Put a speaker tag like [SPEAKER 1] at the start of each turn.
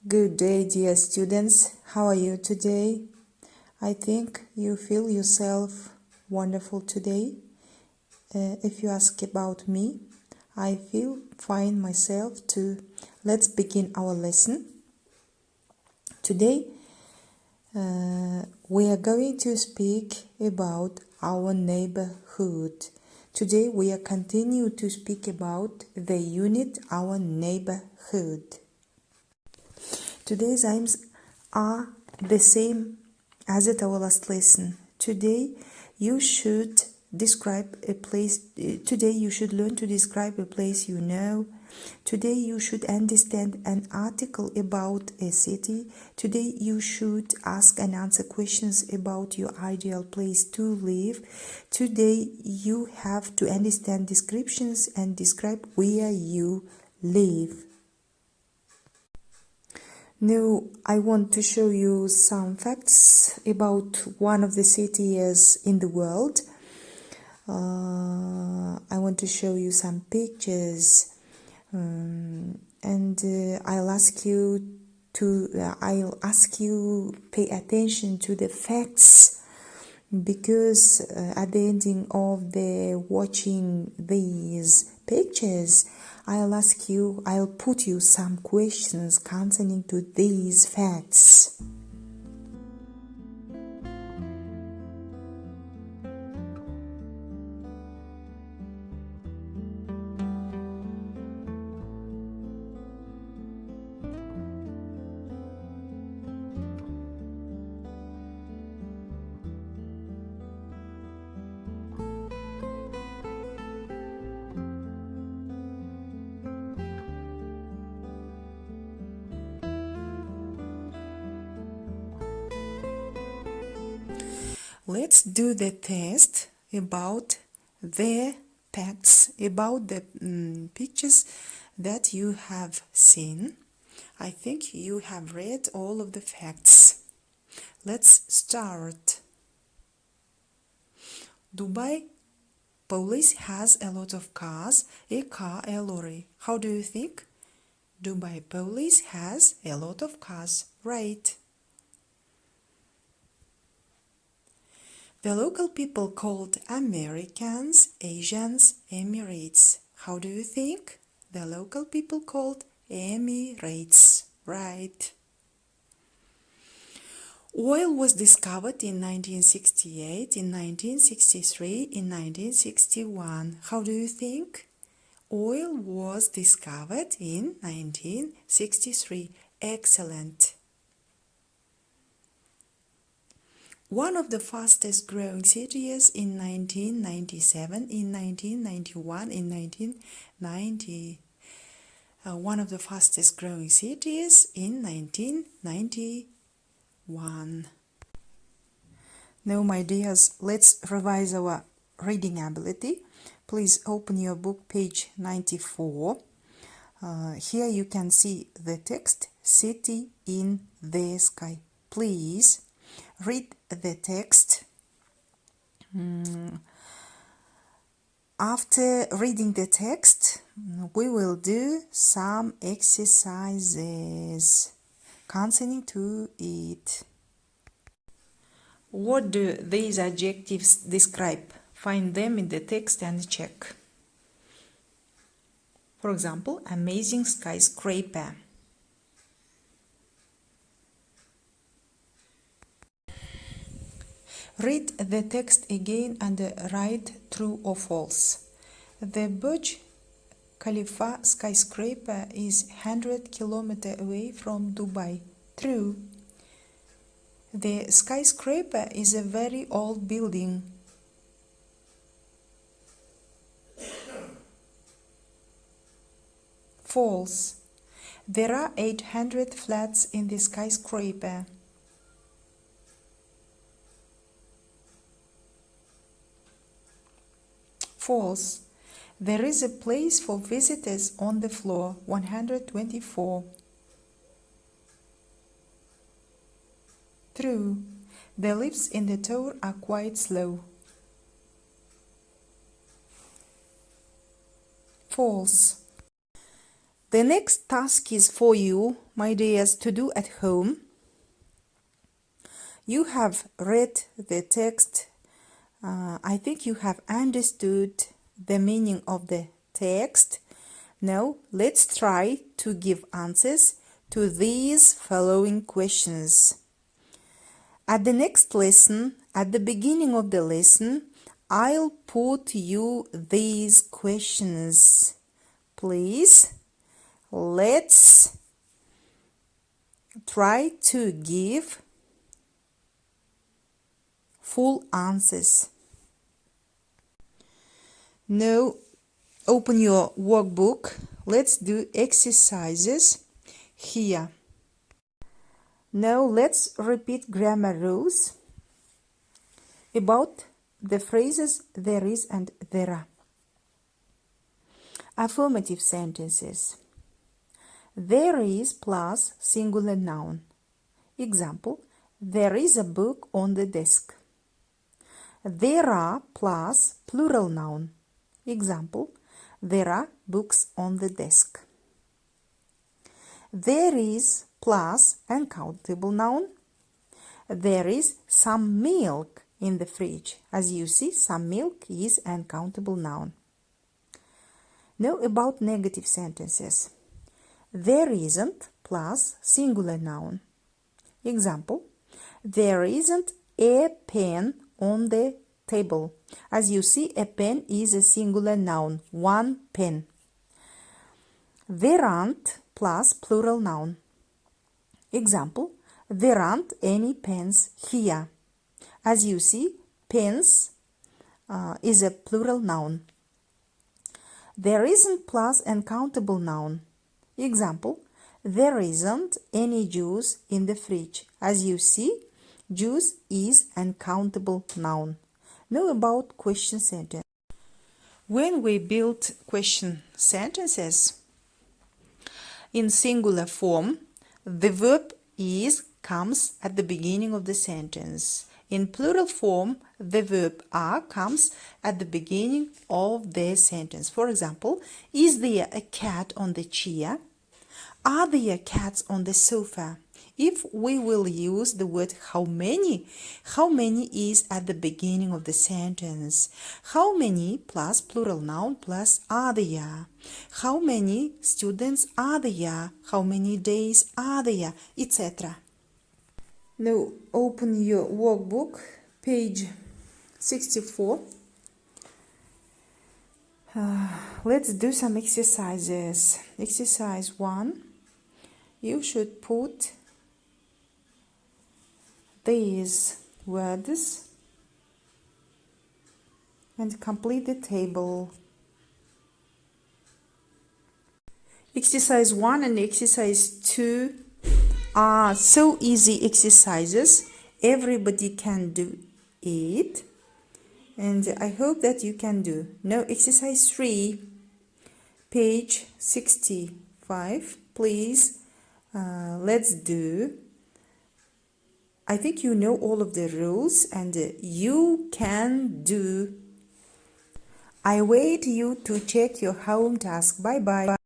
[SPEAKER 1] Good day, dear students. How are you today? I think you feel yourself wonderful today. If you ask about me, I feel fine myself too. Let's begin our lesson. Today, we are going to speak about our neighborhood. Today, we are continue to speak about the unit, our neighborhood. Today's aims are the same as at our last lesson. Today you should describe a place. Today you should learn to describe a place you know. Today you should understand an article about a city. Today you should ask and answer questions about your ideal place to live. Today you have to understand descriptions and describe where you live. Now, I want to show you some facts about one of the cities in the world. I want to show you some pictures, and I'll ask you pay attention to the facts, because at the ending of the watching these pictures, I'll put you some questions concerning to these facts. Let's do the test about the facts, about the pictures that you have seen. I think you have read all of the facts. Let's start. Dubai police has a lot of cars, a car, a lorry. How do you think? Dubai police has a lot of cars, right? The local people called Americans, Asians, Emirates. How do you think? The local people called Emirates, right? Oil was discovered in 1968, in 1963, in 1961. How do you think? Oil was discovered in 1963. Excellent. One of the fastest growing cities in 1997, in 1991, in 1990. One of the fastest growing cities in 1991. Now, my dears, let's revise our reading ability. Please open your book, page 94. Here you can see the text, City in the Sky. Please read the text. After reading the text, we will do some exercises concerning to it. What do these adjectives describe? Find them in the text and check. For example, amazing skyscraper. Read the text again and write true or false. The Burj Khalifa skyscraper is 100 kilometers away from Dubai. True. The skyscraper is a very old building. False. There are 800 flats in the skyscraper. False. There is a place for visitors on the floor 124. True. The lifts in the tower are quite slow. False. The next task is for you, my dears, to do at home. You have read the text. I think you have understood the meaning of the text. Now, let's try to give answers to these following questions. At the next lesson, at the beginning of the lesson, I'll put you these questions. Please, let's try to give full answers. Now, open your workbook. Let's do exercises here. Now, let's repeat grammar rules about the phrases there is and there are. Affirmative sentences. There is plus singular noun. Example, there is a book on the desk. There are plus plural noun. Example, there are books on the desk. There is plus uncountable noun. There is some milk in the fridge. As you see, some milk is uncountable noun. Now about negative sentences. There isn't plus singular noun. Example, there isn't a pen on the table. As you see, a pen is a singular noun, one pen. There aren't plus plural noun. Example, there aren't any pens here. As you see, pens is a plural noun. There isn't plus uncountable noun. Example, there isn't any juice in the fridge. As you see, juice is uncountable noun. Now about question sentence. When we build question sentences in singular form, the verb is comes at the beginning of the sentence. In plural form, the verb are comes at the beginning of the sentence. For example, is there a cat on the chair? Are there cats on the sofa? If we will use the word how many is at the beginning of the sentence. How many plus plural noun plus are there? How many students are there? How many days are there? Etc. Now open your workbook, page 64. Let's do some exercises. Exercise 1. You should put these words and complete the table. Exercise 1 and exercise 2 are so easy exercises. Everybody can do it. And I hope that you can do. Now exercise 3, page 65. Please, let's do. I think you know all of the rules and you can do. I wait you to check your home task. Bye bye.